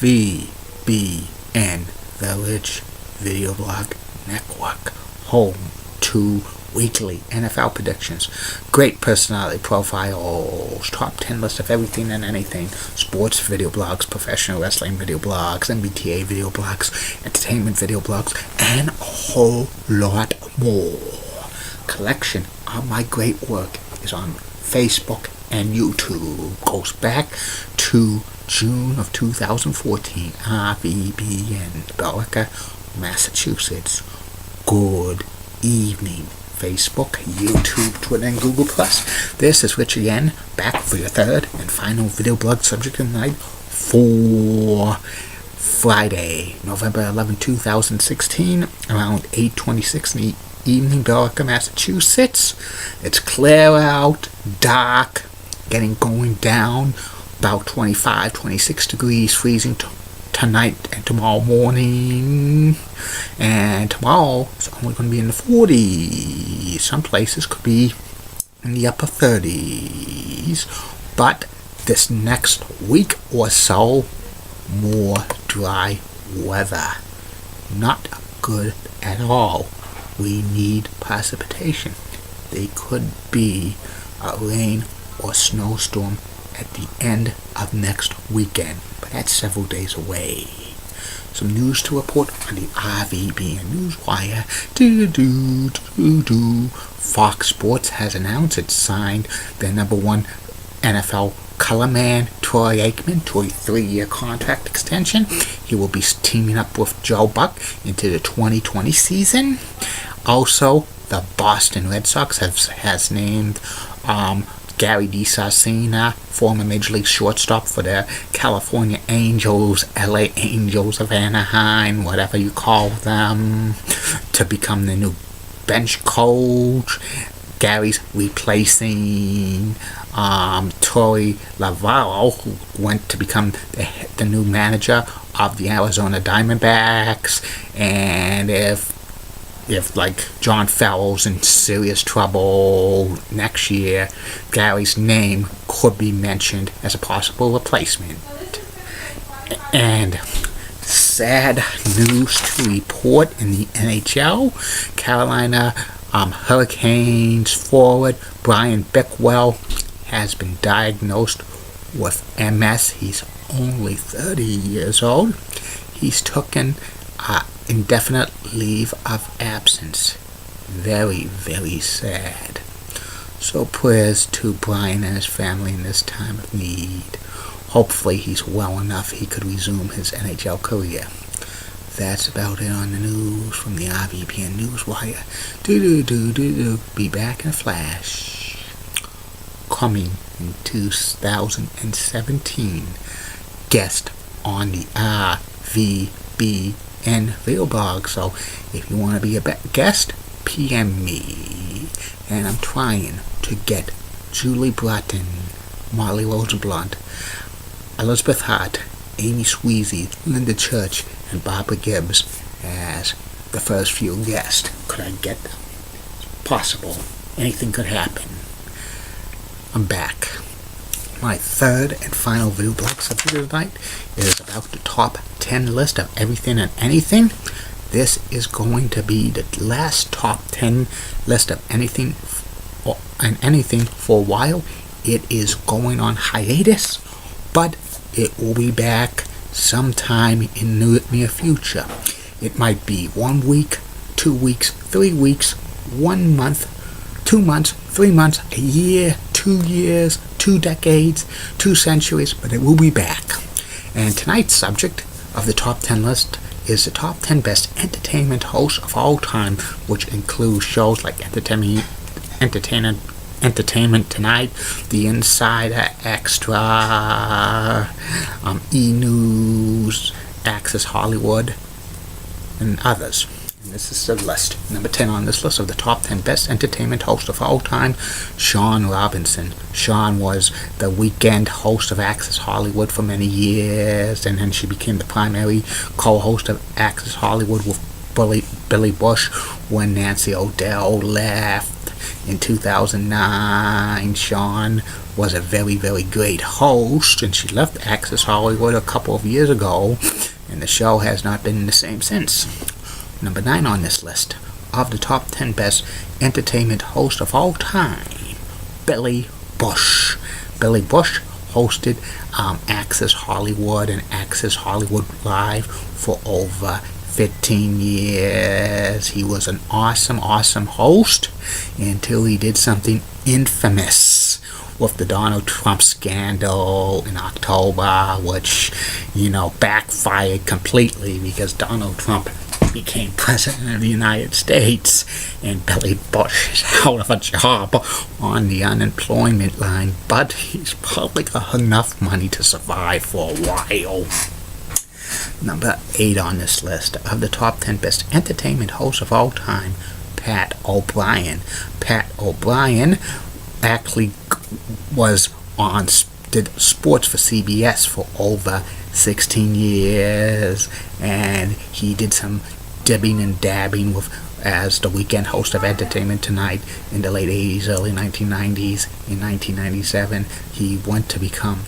VBN Village Video Blog Network, home to weekly NFL predictions, great personality profiles, top 10 list of everything and anything, sports video blogs, professional wrestling video blogs, MBTA video blogs, entertainment video blogs, and a whole lot more. Collection of my great work is on Facebook and YouTube. Goes back to June of 2014. RVBN, Billerica, Massachusetts. Good evening, Facebook, YouTube, Twitter, and Google+. This is Rich again, back for your third and final video blog subject of the night for Friday, November 11, 2016, around 8:26 in the evening, Billerica, Massachusetts. It's clear out, dark, going down, about 25, 26 degrees, freezing tonight and tomorrow morning, and tomorrow it's only going to be in the 40s. Some places could be in the upper 30s, but this next week or so, more dry weather. Not good at all. We need precipitation. There could be a rain or snowstorm at the end of next weekend, but that's several days away. Some news to report on the RVBN Newswire. Fox Sports has announced it signed their number one NFL color man, Troy Aikman, to a 3-year contract extension. He will be teaming up with Joe Buck into the 2020 season. Also, the Boston Red Sox has named Gary DeSarcina, former Major League shortstop for the California Angels, LA Angels of Anaheim, whatever you call them, to become the new bench coach. Gary's replacing Torey Lovullo, who went to become the new manager of the Arizona Diamondbacks. And if like John Farrell's in serious trouble next year, Gary's name could be mentioned as a possible replacement. And sad news to report in the NHL. Carolina Hurricanes forward Brian Bickwell has been diagnosed with MS. He's only 30 years old. He's taken indefinite leave of absence. Very, very sad. So prayers to Brian and his family in this time of need. Hopefully he's well enough he could resume his NHL career. That's about it on the news from the RVBN Newswire. Be back in a flash. Coming in 2017. Guest on the RVBN video blog. So if you want to be a guest, PM me. And I'm trying to get Julie Broughton, Molly Rosenblunt, Elizabeth Hart, Amy Sweezy, Linda Church, and Barbara Gibbs as the first few guests. Could I get them? Possible. Anything could happen. I'm back. My third and final video blog subject of the night is about the top 10 list of everything and anything. This is going to be the last top 10 list of anything and anything for a while. It is going on hiatus, but it will be back sometime in the near future. It might be 1 week, 2 weeks, 3 weeks, 1 month, 2 months, 3 months, a year, 2 years, 2 decades, 2 centuries, but it will be back. And tonight's subject of the top 10 list is the top 10 best entertainment hosts of all time, which includes shows like Entertainment Tonight, The Insider, Extra, E! News, Access Hollywood, and others. And this is the list. Number 10 on this list of the top 10 best entertainment hosts of all time, Sean Robinson. Sean was the weekend host of Access Hollywood for many years, and then she became the primary co-host of Access Hollywood with Billy Bush when Nancy O'Dell left. In 2009, Sean was a very, very great host, and she left Access Hollywood a couple of years ago, and the show has not been the same since. Number 9 on this list of the top 10 best entertainment hosts of all time, Billy Bush. Billy Bush hosted Access Hollywood and Access Hollywood Live for over 15 years. He was an awesome host until he did something infamous with the Donald Trump scandal in October, which, backfired completely because Donald Trump became president of the United States, and Billy Bush is out of a job on the unemployment line, but he's probably got enough money to survive for a while. Number 8 on this list of the top 10 best entertainment hosts of all time, Pat O'Brien. Pat O'Brien actually did sports for CBS for over 16 years, and he did some dibbing and dabbing as the weekend host of Entertainment Tonight in the late 80s, early 1990s. In 1997, he went to become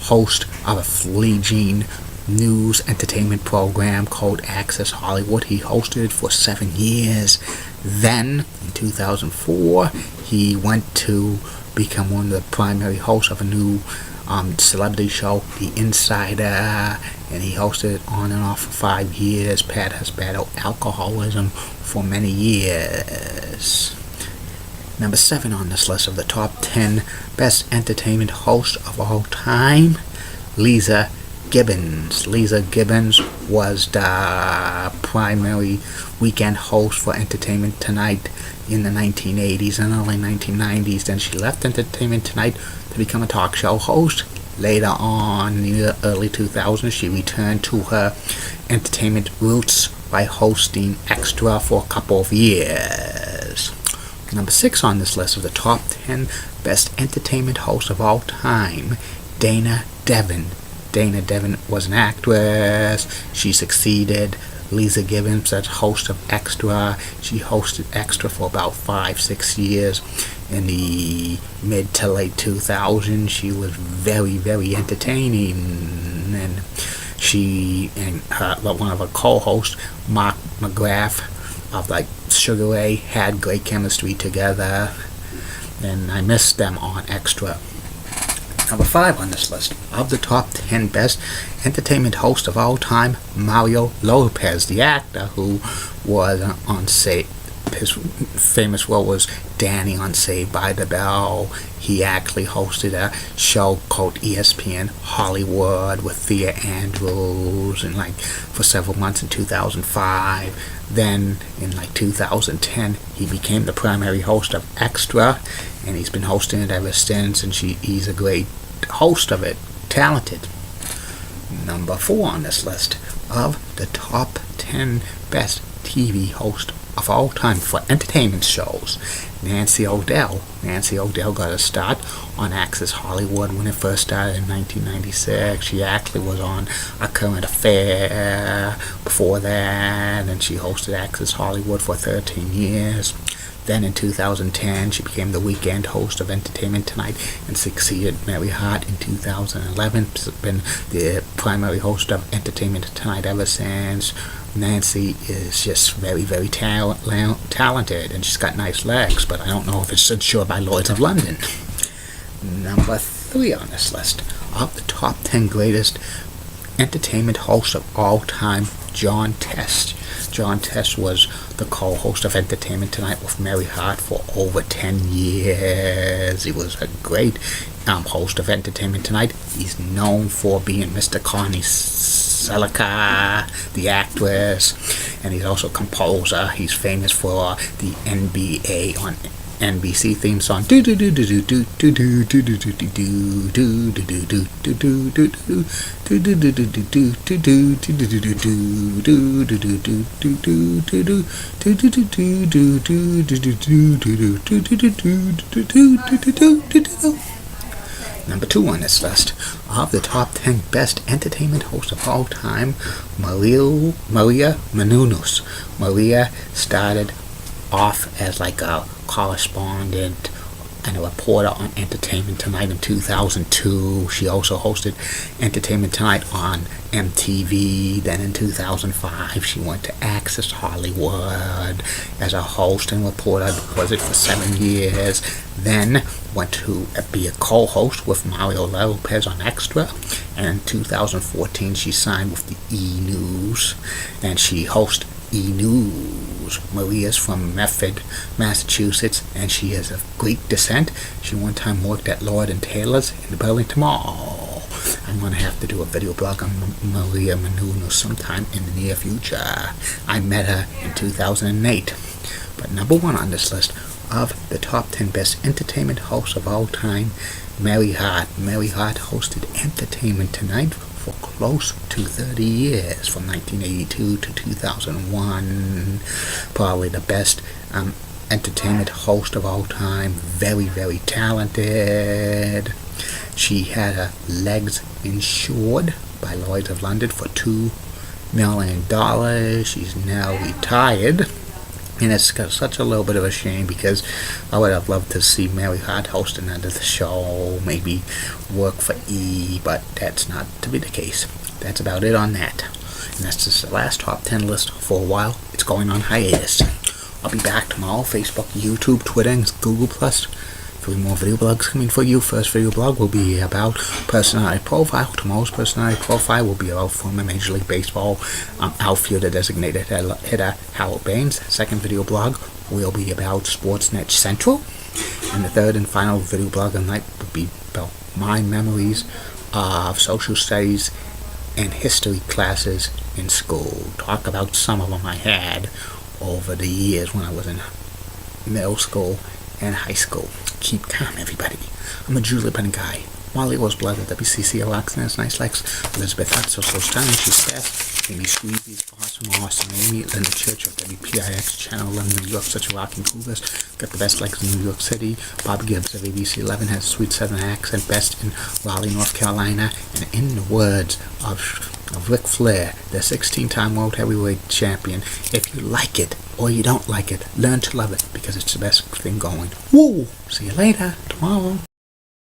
host of a fledgling news entertainment program called Access Hollywood. He hosted it for 7 years. Then, in 2004, he went to become one of the primary hosts of a new celebrity show, The Insider, and he hosted it on and off for 5 years. Pat has battled alcoholism for many years. Number 7 on this list of the top 10 best entertainment hosts of all time, Leeza Gibbons. Leeza Gibbons was the primary weekend host for Entertainment Tonight in the 1980s and early 1990s. Then she left Entertainment Tonight to become a talk show host. Later on, in the early 2000s, she returned to her entertainment roots by hosting Extra for a couple of years. Number 6 on this list of the top 10 best entertainment hosts of all time, Dana Devon. Dana Devon was an actress. She succeeded Leeza Gibbons as host of Extra. She hosted Extra for about 5-6 years. In the mid to late 2000s, she was very, very entertaining. And she and one of her co-hosts, Mark McGrath of Sugar Ray, had great chemistry together. And I missed them on Extra. Number 5 on this list of the top 10 best entertainment hosts of all time, Mario Lopez, the actor who was on his famous role was Danny on Saved by the Bell. He actually hosted a show called ESPN Hollywood with Thea Andrews for several months in 2005. Then in 2010, he became the primary host of Extra, and he's been hosting it ever since, and he's a great host of it, talented. Number 4 on this list of the top 10 best TV hosts of all time for entertainment shows, Nancy O'Dell. Nancy O'Dell got a start on Access Hollywood when it first started in 1996. She actually was on A Current Affair before that, and she hosted Access Hollywood for 13 years. Then in 2010, she became the weekend host of Entertainment Tonight and succeeded Mary Hart in 2011. She's been the primary host of Entertainment Tonight ever since. Nancy is just very, very talented, and she's got nice legs, but I don't know if it's insured by Lloyd's of London. Number 3 on this list of the top 10 greatest entertainment hosts of all time, John Test. John Test was the co-host of Entertainment Tonight with Mary Hart for over 10 years. He was a great host of Entertainment Tonight. He's known for being Mr. Connie Selica, the actress, and he's also a composer. He's famous for the NBA on NBC theme song. Number 2 on this list of the top 10 best entertainment hosts of all time, Maria Menounos. Maria started off as a correspondent and a reporter on Entertainment Tonight in 2002. She also hosted Entertainment Tonight on MTV. Then in 2005, she went to Access Hollywood as a host and reporter. Was it for 7 years. Then went to be a co-host with Mario Lopez on Extra. And in 2014, she signed with the E! News, and she hosts E! News. Maria's from Medford, Massachusetts, and she is of Greek descent. She one time worked at Lord & Taylor's in the Burlington Mall. I'm going to have to do a video blog on Maria Menounos sometime in the near future. I met her in 2008. But number one on this list of the top 10 best entertainment hosts of all time, Mary Hart. Mary Hart hosted Entertainment Tonight for close to 30 years, from 1982 to 2001. Probably the best entertainment host of all time. Very, very talented. She had her legs insured by Lloyd's of London for $2 million. She's now retired. And it's such a little bit of a shame, because I would have loved to see Mary Hart host another show, maybe work for E!, but that's not to be the case. That's about it on that. And that's just the last top 10 list for a while. It's going on hiatus. I'll be back tomorrow. Facebook, YouTube, Twitter, and Google+. 3 more video blogs coming for you. First video blog will be about personality profile. Tomorrow's personality profile will be about former Major League Baseball outfielder designated hitter Harold Baines. Second video blog will be about Sportsnet Central. And the third and final video blog of the night will be about my memories of social studies and history classes in school. Talk about some of them I had over the years when I was in middle school and high school. Keep calm, everybody. I'm a Julie Penn guy. Molly was blood at WCCO Accents, Nice Lex, Elizabeth Hutt, so stunning, she's best. Amy Squeezy's awesome, Amy, Linda Church of WPIX Channel 11, New York, such a rocking coolest. Got the best legs in New York City. Bob Gibbs of ABC 11 has a sweet southern accent, best in Raleigh, North Carolina. And in the words of Ric Flair, the 16-time World Heavyweight Champion, if you like it or you don't like it, learn to love it, because it's the best thing going. Woo! See you later, tomorrow.